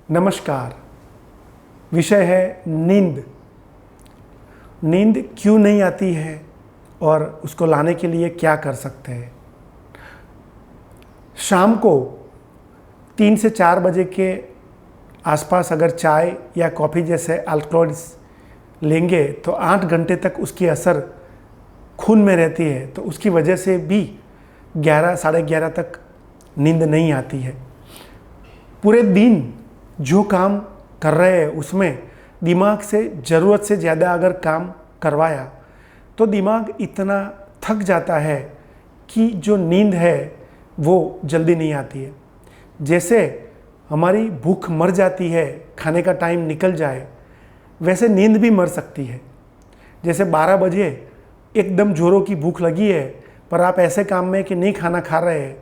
नमस्कार। विषय है नींद। नींद क्यों नहीं आती है और उसको लाने के लिए क्या कर सकते हैं। शाम को 3 से 4 बजे के आसपास अगर चाय या कॉफ़ी जैसे अल्कोहल्स लेंगे तो 8 घंटे तक उसकी असर खून में रहती है, तो उसकी वजह से भी 11 साढ़े 11 तक नींद नहीं आती है। पूरे दिन जो काम कर रहे हैं उसमें दिमाग से ज़रूरत से ज़्यादा अगर काम करवाया तो दिमाग इतना थक जाता है कि जो नींद है वो जल्दी नहीं आती है। जैसे हमारी भूख मर जाती है, खाने का टाइम निकल जाए, वैसे नींद भी मर सकती है। जैसे 12 बजे एकदम जोरों की भूख लगी है पर आप ऐसे काम में कि नहीं खाना खा रहे हैं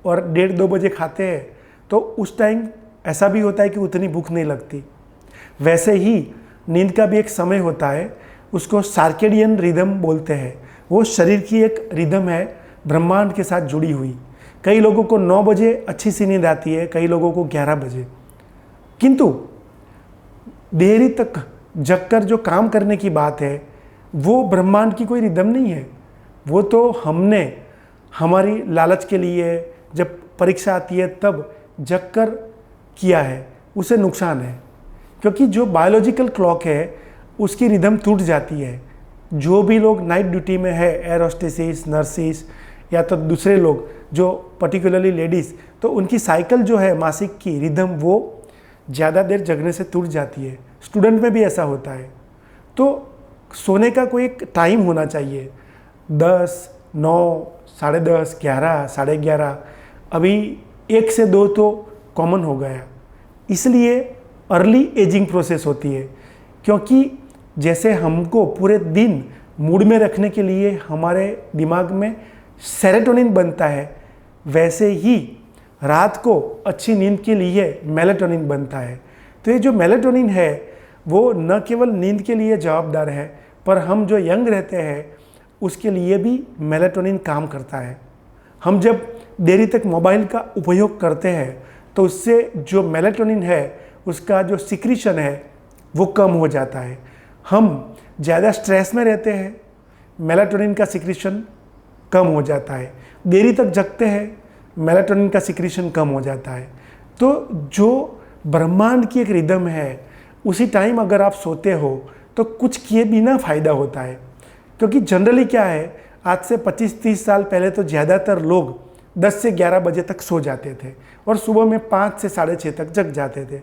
और 1:30-2 बजे खाते हैं तो उस टाइम ऐसा भी होता है कि उतनी भूख नहीं लगती। वैसे ही नींद का भी एक समय होता है, उसको सर्केडियन रिदम बोलते हैं। वो शरीर की एक रिदम है ब्रह्मांड के साथ जुड़ी हुई। कई लोगों को 9 बजे अच्छी सी नींद आती है, कई लोगों को 11 बजे। किंतु देरी तक जगकर जो काम करने की बात है वो ब्रह्मांड की कोई रिदम नहीं है। वो तो हमने हमारी लालच के लिए जब परीक्षा आती है तब जगकर किया है, उसे नुकसान है। क्योंकि जो बायोलॉजिकल क्लॉक है उसकी रिदम टूट जाती है। जो भी लोग नाइट ड्यूटी में है, एयर होस्टेसेस, नर्सिस या तो दूसरे लोग जो पर्टिकुलरली लेडीज़, तो उनकी साइकिल जो है मासिक की रिदम वो ज़्यादा देर जगने से टूट जाती है। स्टूडेंट में भी ऐसा होता है। तो सोने का कोई एक टाइम होना चाहिए, 10, 9, 10:30, 11, 11:30। अभी 1 से 2 तो कॉमन हो गया। इसलिए अर्ली एजिंग प्रोसेस होती है, क्योंकि जैसे हमको पूरे दिन मूड में रखने के लिए हमारे दिमाग में सेरोटोनिन बनता है, वैसे ही रात को अच्छी नींद के लिए मेलाटोनिन बनता है। तो ये जो मेलाटोनिन है वो न केवल नींद के लिए जवाबदार है, पर हम जो यंग रहते हैं उसके लिए भी मेलाटोनिन काम करता है। हम जब देरी तक मोबाइल का उपयोग करते हैं तो उससे जो मेलाटोनिन है उसका जो सिक्रीशन है वो कम हो जाता है। हम ज़्यादा स्ट्रेस में रहते हैं, मेलाटोनिन का सिक्रीशन कम हो जाता है। देरी तक जगते हैं, मेलाटोनिन का सिक्रीशन कम हो जाता है। तो जो ब्रह्मांड की एक रिदम है उसी टाइम अगर आप सोते हो तो कुछ किए बिना फ़ायदा होता है। क्योंकि जनरली क्या है, आज से 25-30 साल पहले तो ज़्यादातर लोग 10 से 11 बजे तक सो जाते थे और सुबह में 5 से 6:30 तक जग जाते थे।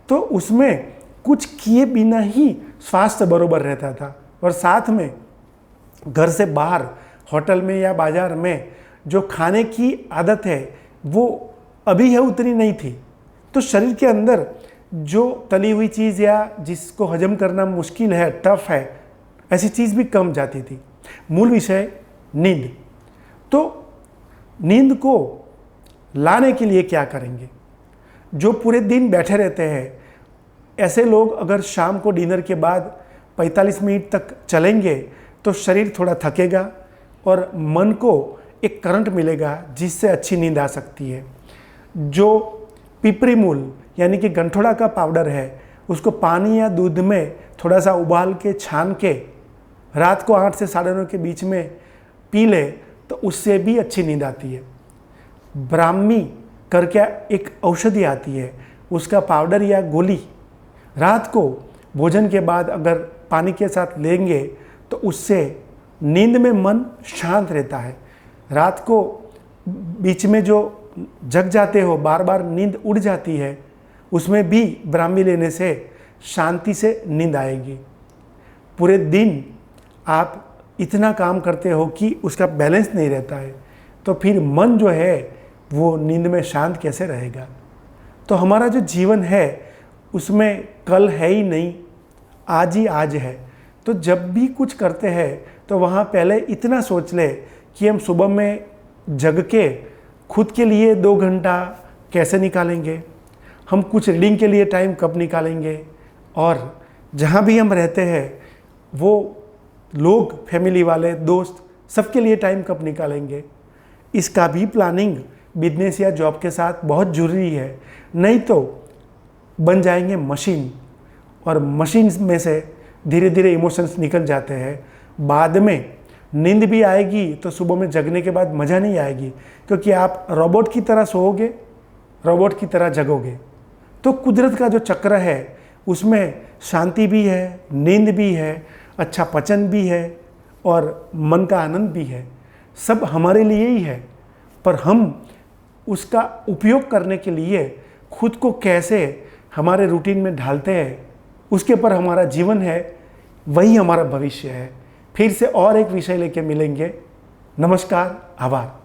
तो उसमें कुछ किए बिना ही स्वास्थ्य बरोबर रहता था। और साथ में घर से बाहर होटल में या बाज़ार में जो खाने की आदत है वो अभी है उतनी नहीं थी। तो शरीर के अंदर जो तली हुई चीज़ या जिसको हजम करना मुश्किल है, टफ है, ऐसी चीज़ भी कम जाती थी। मूल विषय नींद। तो नींद को लाने के लिए क्या करेंगे। जो पूरे दिन बैठे रहते हैं, ऐसे लोग अगर शाम को डिनर के बाद 45 मिनट तक चलेंगे तो शरीर थोड़ा थकेगा और मन को एक करंट मिलेगा जिससे अच्छी नींद आ सकती है। जो पिपरी मूल यानी कि गंठोड़ा का पाउडर है उसको पानी या दूध में थोड़ा सा उबाल के छान के रात को 8 से 9:30 के बीच में पी ले तो उससे भी अच्छी नींद आती है। ब्राह्मी करके एक औषधि आती है, उसका पाउडर या गोली रात को भोजन के बाद अगर पानी के साथ लेंगे तो उससे नींद में मन शांत रहता है। रात को बीच में जो जग जाते हो, बार बार नींद उड़ जाती है, उसमें भी ब्राह्मी लेने से शांति से नींद आएगी। पूरे दिन आप इतना काम करते हो कि उसका बैलेंस नहीं रहता है, तो फिर मन जो है वो नींद में शांत कैसे रहेगा। तो हमारा जो जीवन है उसमें कल है ही नहीं, आज ही आज है। तो जब भी कुछ करते हैं तो वहाँ पहले इतना सोच ले कि हम सुबह में जग के खुद के लिए 2 घंटा कैसे निकालेंगे, हम कुछ रीडिंग के लिए टाइम कब निकालेंगे, और जहाँ भी हम रहते हैं वो लोग, फैमिली वाले, दोस्त, सबके लिए टाइम कब निकालेंगे। इसका भी प्लानिंग बिजनेस या जॉब के साथ बहुत ज़रूरी है। नहीं तो बन जाएंगे मशीन, और मशीन में से धीरे धीरे इमोशंस निकल जाते हैं। बाद में नींद भी आएगी तो सुबह में जगने के बाद मज़ा नहीं आएगी, क्योंकि आप रोबोट की तरह सोओगे, रोबोट की तरह जगोगे। तो कुदरत का जो चक्र है उसमें शांति भी है, नींद भी है, अच्छा पचन भी है और मन का आनंद भी है। सब हमारे लिए ही है, पर हम उसका उपयोग करने के लिए खुद को कैसे हमारे रूटीन में ढालते हैं, उसके पर हमारा जीवन है, वही हमारा भविष्य है। फिर से और एक विषय लेके मिलेंगे। नमस्कार, आभार।